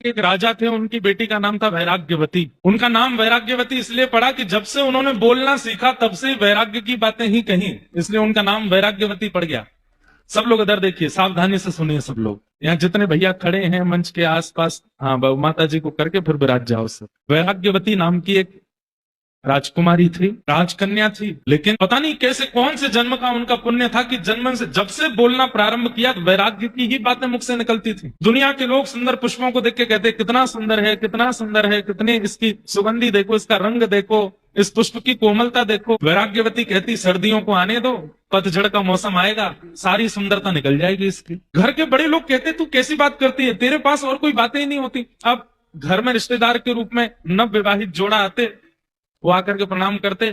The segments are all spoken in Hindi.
एक राजा थे, उनकी बेटी का नाम था वैराग्यवती। उनका नाम वैराग्यवती इसलिए पड़ा कि जब से उन्होंने बोलना सीखा तब से वैराग्य की बातें ही कही, इसलिए उनका नाम वैराग्यवती पड़ गया। सब लोग इधर देखिए, सावधानी से सुनिए सब लोग, यहाँ जितने भैया खड़े हैं मंच के आसपास, हाँ माता जी को करके फिर विराज जाओ सब। वैराग्यवती नाम की एक राजकुमारी थी, राजकन्या थी, लेकिन पता नहीं कैसे कौन से जन्म का उनका पुण्य था कि जन्म से जब से बोलना प्रारंभ किया तो वैराग्य की ही बातें मुख से निकलती थी। दुनिया के लोग सुंदर पुष्पों को देख के कहते कितना सुंदर है, कितना सुंदर है, कितनी इसकी सुगंधी देखो, इसका रंग देखो, इस पुष्प की कोमलता देखो। वैराग्यवती कहती सर्दियों को आने दो, पतझड़ का मौसम आएगा, सारी सुंदरता निकल जाएगी इसकी। घर के बड़े लोग कहते तू कैसी बात करती है, तेरे पास और कोई बातें ही नहीं होती। अब घर में रिश्तेदार के रूप में नव विवाहित जोड़ा आते, वो आकर के प्रणाम करते,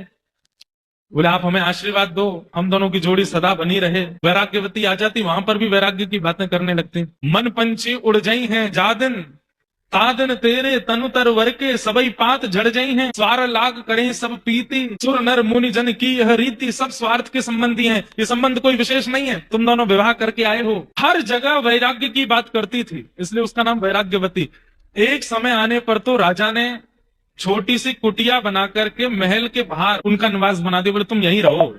बोले आप हमें आशीर्वाद दो, हम दोनों की जोड़ी सदा बनी रहे। वैराग्यवती आ जाती, वहां पर भी वैराग्य की बातें करने लगती। मन पंछी उड़ जाई हैं जादिन, तादन तेरे तनु तर वर के सबई पात झड़ जाई हैं। स्वार लाग करे सब पीती, सुर नर मुनि जन की यह रीति। सब स्वार्थ के संबंधी हैं, ये संबंध कोई विशेष नहीं है, तुम दोनों विवाह करके आए हो। हर जगह वैराग्य की बात करती थी, इसलिए उसका नाम वैराग्यवती। एक समय आने पर तो राजा ने छोटी सी कुटिया बना करके महल के बाहर उनका निवास बना दिया, बोले तुम यहीं रहो।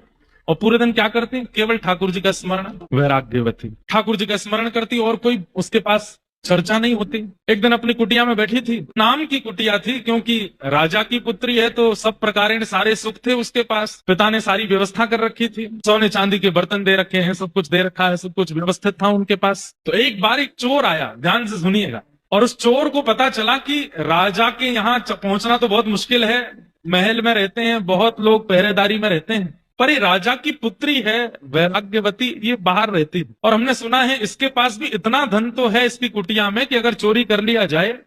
और पूरे दिन क्या करती, केवल ठाकुर जी का स्मरण। वैराग्यवती ठाकुर जी का स्मरण करती और कोई उसके पास चर्चा नहीं होती। एक दिन अपनी कुटिया में बैठी थी, नाम की कुटिया थी क्योंकि राजा की पुत्री है तो सब प्रकार सारे सुख थे उसके पास। पिता ने सारी व्यवस्था कर रखी थी, सोने चांदी के बर्तन दे रखे हैं, सब कुछ दे रखा है, सब कुछ व्यवस्थित था उनके पास। तो एक बार एक चोर आया, ध्यान से सुनिएगा, और उस चोर को पता चला कि राजा के यहाँ पहुंचना तो बहुत मुश्किल है, महल में रहते हैं, बहुत लोग पहरेदारी में रहते हैं, पर ये राजा की पुत्री है वैराग्यवती, ये बाहर रहती है। और हमने सुना है इसके पास भी इतना धन तो है इसकी कुटिया में कि अगर चोरी कर लिया जाए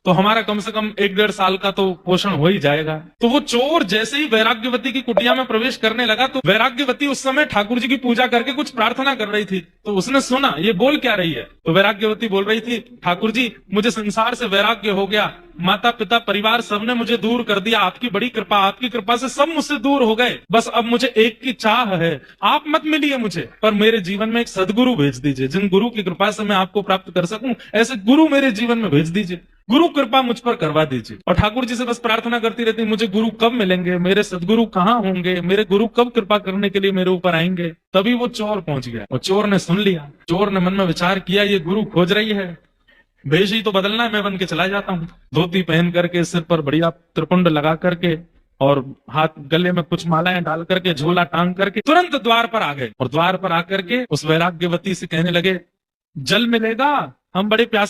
तो हमारा कम से कम 1-1.5 साल का तो पोषण हो ही जाएगा। तो वो चोर जैसे ही वैराग्यवती की कुटिया में प्रवेश करने लगा तो वैराग्यवती उस समय ठाकुर जी की पूजा करके कुछ प्रार्थना कर रही थी, तो उसने सुना ये बोल क्या रही है। तो वैराग्यवती बोल रही थी, ठाकुर जी मुझे संसार से वैराग्य हो गया, माता पिता परिवार सबने मुझे दूर कर दिया, आपकी बड़ी कृपा, आपकी कृपा से सब मुझसे दूर हो गए, बस अब मुझे एक की चाह है, आप मत मिलिए मुझे, पर मेरे जीवन में एक सदगुरु भेज दीजिए, जिन गुरु की कृपा से मैं आपको प्राप्त कर सकूं, ऐसे गुरु मेरे जीवन में भेज दीजिए, गुरु कृपा मुझ पर करवा दीजिए। और ठाकुर जी से बस प्रार्थना करती रहती, मुझे गुरु कब मिलेंगे, मेरे सदगुरु कहाँ होंगे, मेरे गुरु कब कृपा करने के लिए मेरे ऊपर आएंगे। तभी वो चोर पहुंच गया और चोर ने सुन लिया। चोर ने मन में विचार किया, ये गुरु खोज रही है, भेष ही तो बदलना है, मैं बन के चला जाता हूँ। धोती पहन करके, सिर पर बढ़िया त्रिपुंड लगा करके और हाथ गले में कुछ मालाएं डाल करके, झोला टांग करके तुरंत द्वार पर आ गए। और द्वार पर आकर के उस वैराग्यवती से कहने लगे, जल मिलेगा, हम बड़े प्यासे